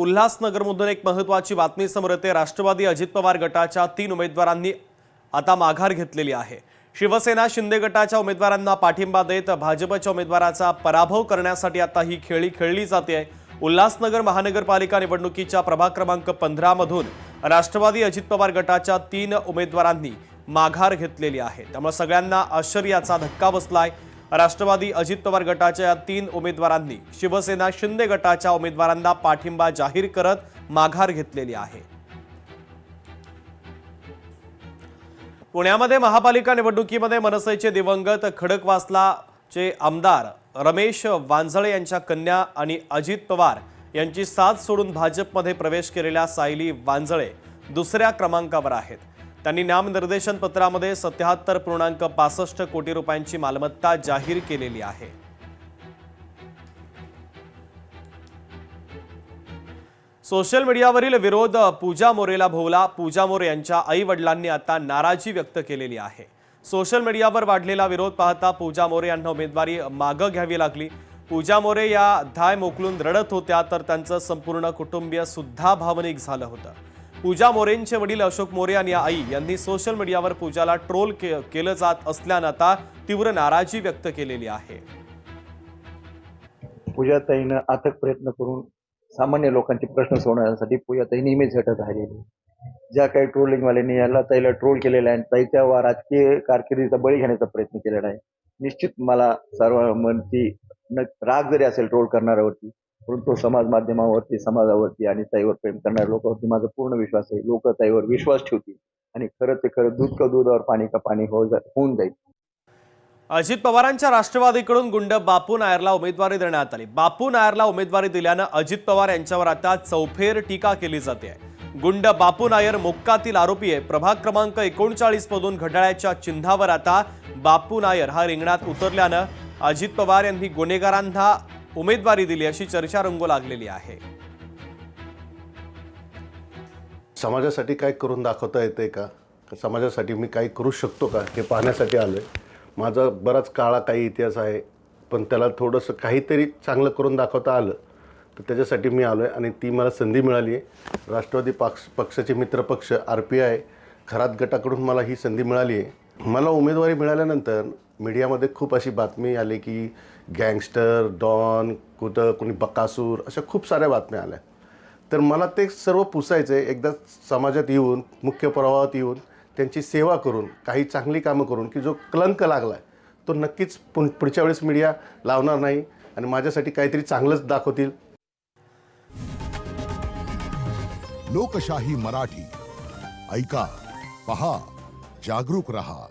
उल्हासनगरमधून एक महत्त्वाची बातमी समोर येते। राष्ट्रवादी अजित पवार गटाच्या 3 उमेदवारांनी आता माघार घेतलेली आहे। शिवसेना शिंदे गटाच्या उमेदवारांना पाठिंबा देत भाजपच्या उमेदवाराचा पराभव करण्यासाठी आता ही खेळी खेळली जाते। उल्हासनगर महानगरपालिका निवडणुकीच्या प्रभाग क्रमांक 15 मधून राष्ट्रवादी अजित पवार गटाच्या 3 उमेदवारांनी माघार घेतलेली आहे। त्यामुळे सगळ्यांना आश्चर्याचा धक्का बसलाय। राष्ट्रवादी अजित पवार गटाच्या 3 उमेदवारांनी शिवसेना शिंदे गटाच्या उमेदवारांना पाठिंबा जाहीर करत माघार घेतलेली आहे। पुण्यामध्ये महापालिका निवडणुकीमध्ये मनसेचे दिवंगत खडकवासलाचे आमदार रमेश वांजळे यांच्या कन्या आणि अजित पवार यांची साथ सोडून भाजपमध्ये प्रवेश केलेल्या सायली वांजळे दुसऱ्या क्रमांकावर आहेत। त्यांनी नामनिर्देशन पत्रामध्ये 77.65 कोटी रुपयांची मालमत्ता जाहीर केलेली आहे। सोशल मीडियावरील विरोध पूजा मोरेला भोवला। पूजा मोरे यांच्या आई वडिलांनी आता नाराजी व्यक्त केलेली आहे। सोशल मीडियावर वाढलेला विरोध पाहता पूजा मोरे यांना उमेदवारी मागे घ्यावी लागली। पूजा मोरे या धाय मोकलून रडत होत्या, तर त्यांचं संपूर्ण कुटुंबीय सुद्धा भावनिक झालं होतं। पूजा मोरेंचे वडील अशोक मोरे आणि आई यांनी सोशल मीडियावर पूजाला ट्रोल केलं जात असल्यानं आता तीव्र नाराजी व्यक्त केलेली आहे। पूजाताईनं अथक प्रयत्न करून सामान्य लोकांचे प्रश्न सोडवण्यासाठी पूजाताई नेहमीच झटत राहिलेली। ज्या काही ट्रोलिंगवाल्यांनी याला ताईला ट्रोल केलेला आहे, ताईच्या राजकीय कारकिर्दीचा बळी घेण्याचा प्रयत्न केलेला आहे। निश्चित मला सर्वांची राग जरी असेल ट्रोल करणाऱ्यावरती, परंतु समाज माध्यमावरती, समाजावरती आणि ताईवर प्रेम करणाऱ्या लोकांवरती माझा पूर्ण विश्वास आहे। लोक ताईवर विश्वास ठेवतील आणि खरं ते खरं दूध का दूध और पाणी का पाणी होऊन जाईल। अजित पवारांच्या राष्ट्रवादीकडून गुंड बापू नायरला उमेदवारी देण्यात आली। बापू नायरला उमेदवारी दिल्यानं अजित पवार यांच्यावर आता चौफेर टीका केली जाते। गुंड बापू नायर मोक्कातील आरोपी आहे। प्रभाग क्रमांक 39 मधून घड्याळाच्या चिन्हावर आता बापू नायर हा रिंगणात उतरल्यानं अजित पवार यांनी गुन्हेगारांना उमेदवारी दिली अशी चर्चा रंगू लागलेली आहे। समाजासाठी काय करून दाखवता येते का, समाजासाठी मी काय करू शकतो का, हे पाहण्यासाठी आलोय। माझा बराच काळा काही इतिहास आहे, पण त्याला थोडंसं काहीतरी चांगलं करून दाखवता आलं तर त्याच्यासाठी मी आलोय आणि ती मला संधी मिळाली आहे। राष्ट्रवादी पक्षाचे मित्रपक्ष RPI खरात गटाकडून मला ही संधी मिळाली आहे। मला उमेदवारी मिळाल्यानंतर मीडियामध्ये खूप अशी बातमी आली की गँगस्टर, डॉन, कोणी बकासूर, अशा खूप साऱ्या बातम्या आल्या। तर मला ते सर्व पुसायचं आहे। एकदा समाजात येऊन, मुख्य प्रवाहात येऊन त्यांची सेवा करून, काही चांगली कामं करून की जो कलंक लागला आहे तो नक्कीच पुढच्या वेळेस मीडिया लावणार नाही आणि माझ्यासाठी काहीतरी चांगलंच दाखवतील। लोकशाही मराठी ऐका, पहा, जागरूक रहा।